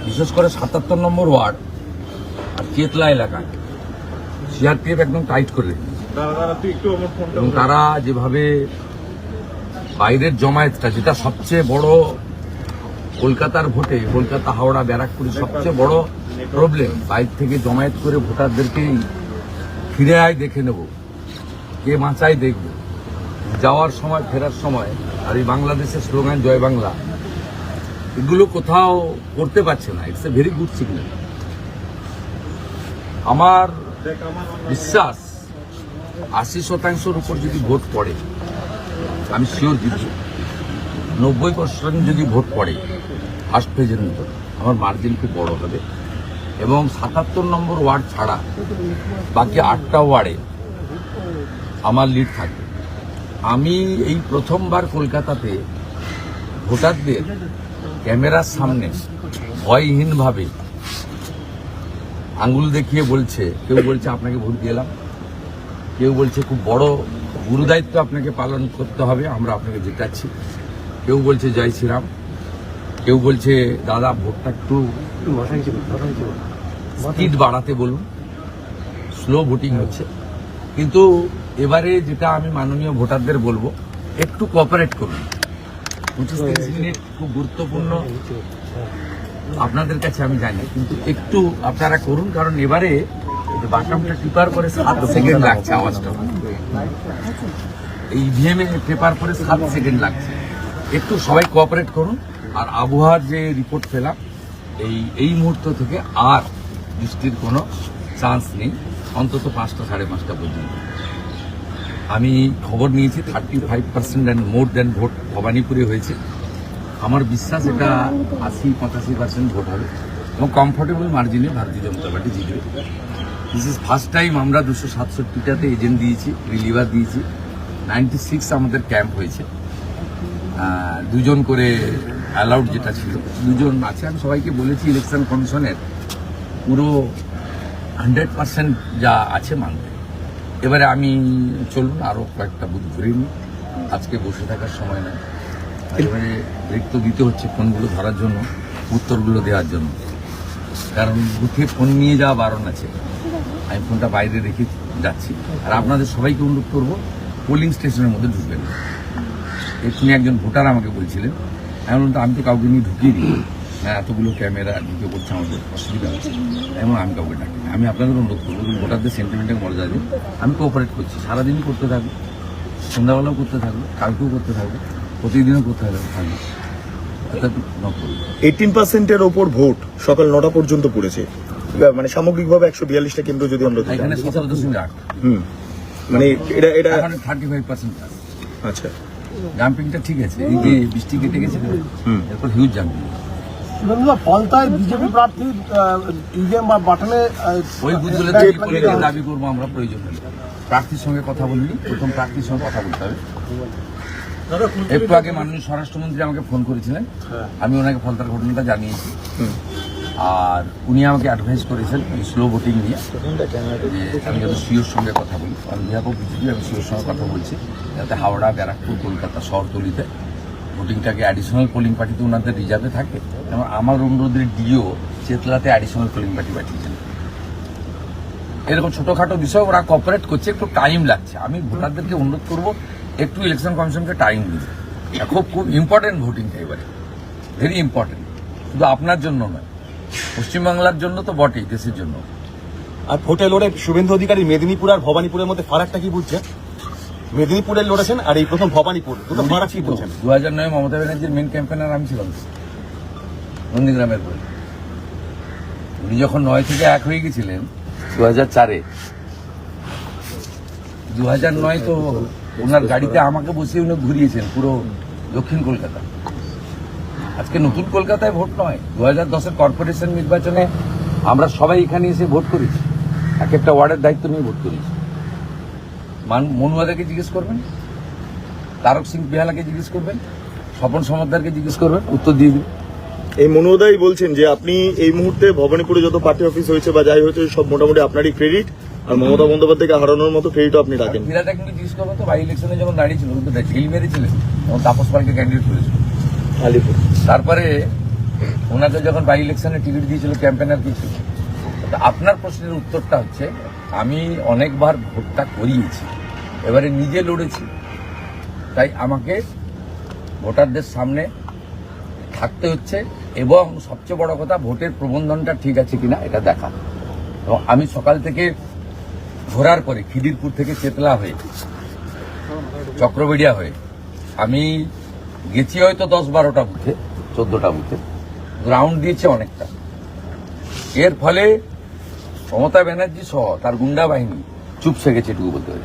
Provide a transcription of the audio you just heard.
বিশেষ করে ৭৭ নম্বর ওয়ার্ড আর চেতলা এলাকায় সিআরপিএফ একদম টাইট করে এবং তারা যেভাবে বাইরের জমায়েতটা, যেটা সবচেয়ে বড় কলকাতার ভোটে, কলকাতা হাওড়া ব্যারাকপুরের সবচেয়ে বড় প্রবলেম, বাইরে থেকে জমায়েত করে ভোটারদেরকেই ফিরে আয় দেখে নেব, কে বাঁচাই দেখব, যাওয়ার সময় ফেরার সময়, আর এই বাংলাদেশের স্লোগান জয় বাংলা, এগুলো কোথাও করতে পারছে না। It's a very good signal. আমার বিশ্বাস ৮০% উপর যদি ভোট পড়ে, আমি শিওর জিতব। ৯০% যদি ভোট পড়ে ফার্স্ট ফেজের মতো, আমার মার্জিন খুব বড় হবে। এবং ৭৭ নম্বর ওয়ার্ড ছাড়া বাকি ৮টা ওয়ার্ডে আমার লিড থাকবে। আমি এই প্রথমবার কলকাতাতে ভোটারদের ক্যামেরার সামনে ভয়হীনভাবে আঙ্গুল দেখিয়ে বলছে, কেউ বলছে আপনাকে ভোট দিলাম, কেউ বলছে খুব বড় গুরুদায়িত্ব আপনাকে পালন করতে হবে, আমরা আপনাকে জেতাচ্ছি, কেউ বলছে জয় শ্রীরাম, কেউ বলছে দাদা ভোটটা একটু স্পিড বাড়াতে বলুন, স্লো ভোটিং হচ্ছে। কিন্তু এবারে যেটা আমি মাননীয় ভোটারদের বলবো, একটু কোঅপারেট করুন। ২৫-৩০ মিনিট খুব গুরুত্বপূর্ণ আপনাদের কাছে আমি জানি, কিন্তু একটু আপনারা করুন, কারণ এবারে বাটনটা টিপার করে 7 সেকেন্ড লাগছে, আওয়াজটা এই ইভিএম এ টেপার করে 7 সেকেন্ড লাগছে। একটু সবাই কোঅপারেট করুন। আর আবহাওয়ার যে রিপোর্ট পেলাম, এই মুহূর্ত থেকে আর বৃষ্টির কোনো চান্স নেই, অন্তত ৫টা ৫:৩০ পর্যন্ত। আমি খবর নিয়েছি 35% অ্যান্ড মোর দেন ভোট ভবানীপুরে হয়েছে। আমার বিশ্বাস এটা ৮০-৮৫% ভোট হবে এবং কমফোর্টেবল মার্জিনে ভারতীয় জনতা পার্টি জিতবে। দিস ইজ ফার্স্ট টাইম আমরা ২৬৭টাতে এজেন্ট দিয়েছি, রিলিভার দিয়েছি। 96 আমাদের ক্যাম্প হয়েছে, 2 জন করে অ্যালাউড যেটা ছিল, 2 জন আছে। আমি সবাইকে বলেছি ইলেকশন কমিশনের পুরো 100% যা আছে মানতে। এবারে আমি চলুন আরও কয়েকটা বুথ ঘুরে নিই, আজকে বসে থাকার সময় নয়। এবারে ব্রেক তো দিতে হচ্ছে ফোনগুলো ধরার জন্য, উত্তরগুলো দেওয়ার জন্য, কারণ বুথে ফোন নিয়ে যাওয়া বারণ আছে। আমি ফোনটা বাইরে রেখে যাচ্ছি। আর আপনাদের সবাইকে অনুরোধ করবো, পোলিং স্টেশনের মধ্যে ঢুকবেন। এক্ষুনি একজন ভোটার আমাকে বলছিলেন, আমি বললাম আমি তো কাউকে নিয়ে ঢুকিয়ে দিই, এতগুলো ক্যামেরা ঢুকে পড়ছে, আমাদের অসুবিধা হচ্ছে, এমন আমি কাউকে ডাকি। আমি আপনাদের অনুরোধ করবো, ভোটারদের সেন্টিমেন্টের মর্যাদা দিন। আমি কোঅপারেট করছি, সারাদিনই করতে থাকবো, সন্ধ্যাবেলাও করতে থাকবো, কালকেও করতে থাকবো, প্রতিদিনও করতে থাকবো। 18%-এর ওপর ভোট সকাল 9টা পর্যন্ত পড়েছে, মানে সামগ্রিকভাবে 142টা কেন্দ্র যদি আমরা এখানে 17.8, মানে এটা 35%। আচ্ছা, জাম্পিংটা ঠিক আছে, এই যে বৃষ্টি কেটে গেছে, এরপর হিউজ জাম্পিং। ফলতায় বিজেপি প্রার্থী ইভিএম বা বাটনে ওই বুথগুলো দাবি করবো আমরা, প্রয়োজন হলে প্রার্থীর সঙ্গে কথা বলিনি, প্রথম প্রার্থীর সঙ্গে কথা বলতে হবে। একটু আগে মাননীয় স্বরাষ্ট্রমন্ত্রী আমাকে ফোন করেছিলেন, আমি ওনাকে ফলতার ঘটনাটা জানিয়েছি। আর উনি আমাকে অ্যাডভাইস করেছেন স্লো ভোটিং নিয়ে, যে আমি যাতে সিওর সঙ্গে কথা বলি। অন বিহাফ অফ বিজেপি আমি সিওর সঙ্গে কথা বলছি, যাতে হাওড়া, ব্যারাকপুর, কলকাতা শহরতলিতে ভোটিংটাকে অ্যাডিশনাল পোলিং পার্টি তো ওনাদের রিজার্ভে থাকে, যেমন আমার অনুরোধের ডিও চেতলাতে অ্যাডিশনাল পোলিং পার্টি পাঠিয়েছেন। এরকম ছোটখাটো বিষয় ওরা কোঅপারেট করছে, একটু টাইম লাগছে। আমি ভোটারদেরকে অনুরোধ করব একটু ইলেকশন কমিশনকে টাইম দিতে। খুব ইম্পর্টেন্ট ভোটিংটা এবারে, ভেরি ইম্পর্টেন্ট, শুধু আপনার জন্য নয়, পশ্চিমবাংলার জন্য তো বটেই, দেশের জন্য। আর ভোটে লড়ে শুভেন্দু অধিকারী মেদিনীপুর আর ভবানীপুরের মধ্যে ফারাকটা কি বুঝছেন? মেদিনীপুরে লড়েছেন আর এই প্রথম ভবানীপুর, দুটো ফারাক কি বলছেন? 2009 মমতা ব্যানার্জির মেন ক্যাম্পেনার আমি ছিলাম নন্দীগ্রামের বই। উনি যখন 9 থেকে 1 হয়ে গেছিলেন 2004-এ, 2009 তো ওনার গাড়িতে আমাকে বসিয়ে উনি ঘুরিয়েছেন পুরো দক্ষিণ কলকাতা। আজকে নতুন কলকাতায় ভোট নয়, 2010-এর কর্পোরেশন নির্বাচনে আমরা সবাই এখানে এসে ভোট করেছি, এক একটা ওয়ার্ডের দায়িত্ব নিয়ে ভোট করেছি। মনুয়াদাকে জিজ্ঞেস করবেন, তারক সিং বেহালাকে জিজ্ঞেস করবেন, স্বপন সমাদ্দারকে জিজ্ঞেস করবেন, উত্তর দিয়ে দিবেন। এই মনোদাই বলছেন যে আপনি এই মুহূর্তে ভবানীপুরে যত পার্টি অফিস হয়েছে বা যাই হয়েছে সব মোটামুটি আপনারই ক্রেডিট, আর মমতা বন্দ্যোপাধ্যায়কে হারানোর মতো ক্রেডিটও আপনি রাখেন। বিরাটাকে জিজ্ঞেস করবেন তো, বাই ইলেকশনে যখন দাঁড়িয়েছিল কিন্তু ঢিল মেরেছিলেন, তখন তাপস পালকে ক্যান্ডিডেট করেছিল আলিপুর। তারপরে ওনাকে যখন বাই ইলেকশনে টিকিট দিয়েছিল ক্যাম্পেনার কি ছিল। তো আপনার প্রশ্নের উত্তরটা হচ্ছে, আমি অনেকবার ভোটটা করিয়েছি, এবারে নিজে লড়েছি, তাই আমাকে ভোটারদের সামনে থাকতে হচ্ছে, এবং সবচেয়ে বড় কথা ভোটের প্রবন্ধনটা ঠিক আছে কিনা এটা দেখা। এবং আমি সকাল থেকে ঘোরার পরে খিদিরপুর থেকে চেতলা হয়ে চক্রবেড়িয়া হয়ে আমি গেছি হয়তো 10-12টা বুথে, 14টা বুথে, গ্রাউন্ড দিয়েছে অনেকটা। এর ফলে মমতা ব্যানার্জি সহ তার গুন্ডা বাহিনী চুপসে গেছে, এটুকু বলতে পারি।